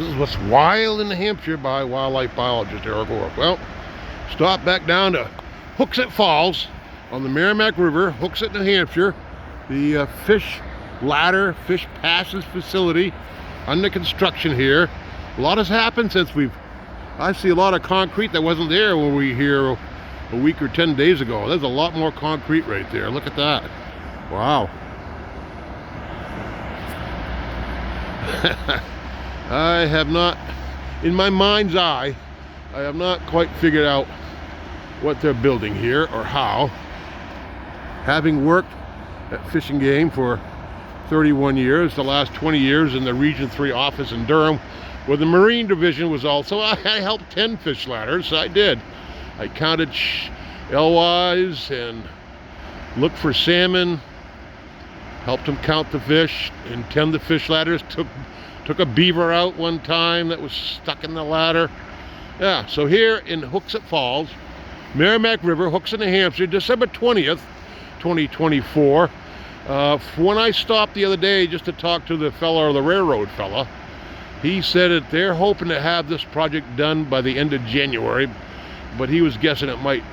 This is what's wild in New Hampshire by wildlife biologist Eric Orr. Well, stop back down to Hooksett Falls on the Merrimack River, Hooksett, New Hampshire. The fish ladder, fish passes facility under construction here. A lot has happened since I see a lot of concrete that wasn't there when we were here a week or 10 days ago. There's a lot more concrete right there. Look at that. Wow. I have not, in my mind's eye, I have not quite figured out what they're building here or how. Having worked at Fish and Game for 31 years, the last 20 years in the Region 3 office in Durham, where the Marine Division was also, I helped 10 fish ladders. I did. I counted alewives and looked for salmon, helped them count the fish and tend the fish ladders, took a beaver out one time that was stuck in the ladder. Yeah, so here in Hooksett Falls, Merrimack River, Hooksett, New Hampshire, December 20th, 2024. When I stopped the other day just to talk to the railroad fella, he said that they're hoping to have this project done by the end of January, but he was guessing it might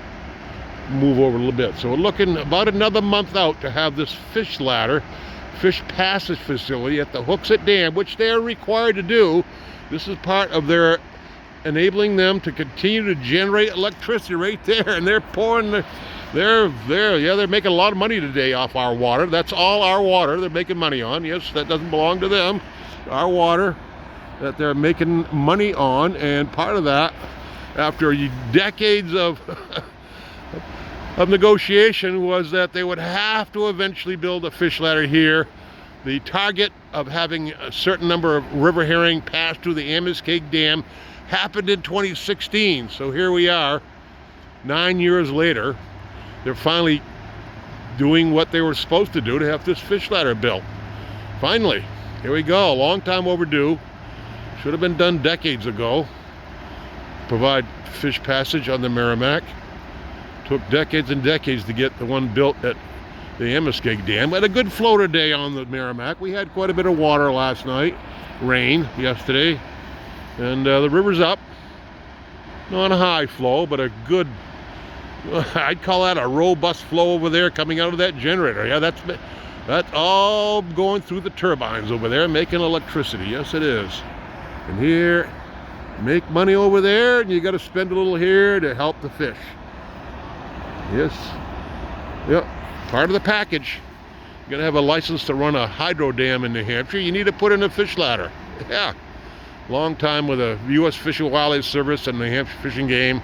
move over a little bit. So we're looking about another month out to have this fish ladder, fish passage facility at the Hooksett Dam, which they're required to do. This is part of their enabling them to continue to generate electricity right there, and they're pouring they're making a lot of money today off our water. That's all our water they're making money on. Yes, that doesn't belong to them. Our water that they're making money on, and part of that, after decades of negotiation, was that they would have to eventually build a fish ladder here. The target of having a certain number of river herring pass through the Hooksett Dam happened in 2016. So here we are, 9 years later. They're finally doing what they were supposed to do to have this fish ladder built. Finally, here we go. A long time overdue. Should have been done decades ago. Provide fish passage on the Merrimack. Took decades and decades to get the one built at the Hooksett Dam. Had a good flow today on the Merrimack. We had quite a bit of water last night. Rain yesterday. And the river's up. Not a high flow, but a good, I'd call that a robust flow over there coming out of that generator. Yeah, that's all going through the turbines over there, making electricity. Yes, it is. And here, make money over there, and you got to spend a little here to help the fish. Yes. Yep. Part of the package. You got to have a license to run a hydro dam in New Hampshire. You need to put in a fish ladder. Yeah. Long time with the U.S. Fish and Wildlife Service and New Hampshire Fish and Game.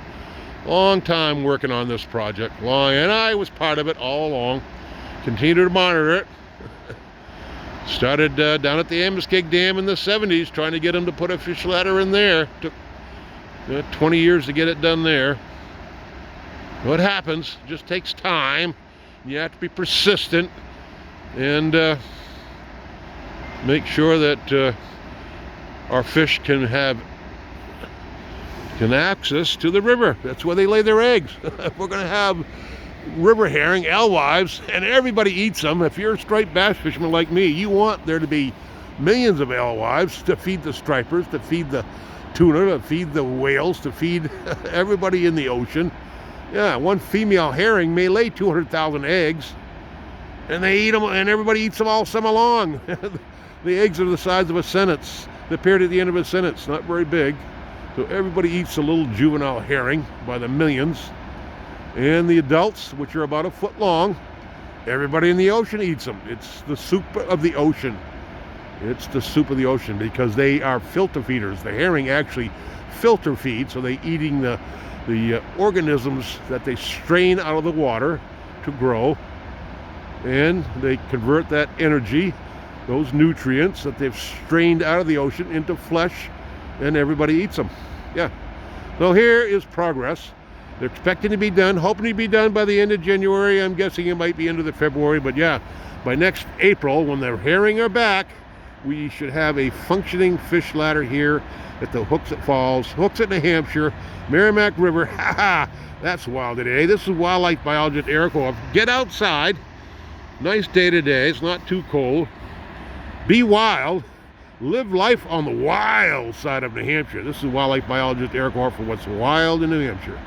Long time working on this project. And I was part of it all along. Continue to monitor it. Started down at the Hooksett Dam in the 70s, trying to get them to put a fish ladder in there. Took 20 years to get it done there. What happens? It just takes time. You have to be persistent and make sure that our fish can access to the river. That's where they lay their eggs. If we're going to have river herring, alewives, and everybody eats them, if you're a striped bass fisherman like me, you want there to be millions of alewives to feed the stripers, to feed the tuna, to feed the whales, to feed everybody in the ocean. Yeah, one female herring may lay 200,000 eggs, and they eat them, and everybody eats them all summer long. The eggs are the size of a sentence. They appeared at the end of a sentence, not very big. So everybody eats a little juvenile herring by the millions. And the adults, which are about a foot long, everybody in the ocean eats them. It's the soup of the ocean. It's the soup of the ocean because they are filter feeders. The herring actually filter feed, so they're eating the organisms that they strain out of the water to grow. And they convert that energy, those nutrients that they've strained out of the ocean, into flesh, and everybody eats them. Yeah. So here is progress. They're expecting to be done, hoping to be done by the end of January. I'm guessing it might be into the February, but yeah, by next April, when the herring are back, we should have a functioning fish ladder here at the Hooksett Falls, Hooksett, New Hampshire, Merrimack River. Ha ha! That's wild today. This is wildlife biologist Eric Orr. Get outside. Nice day today. It's not too cold. Be wild. live life on the wild side of New Hampshire. This is wildlife biologist Eric Orr for What's Wild in New Hampshire.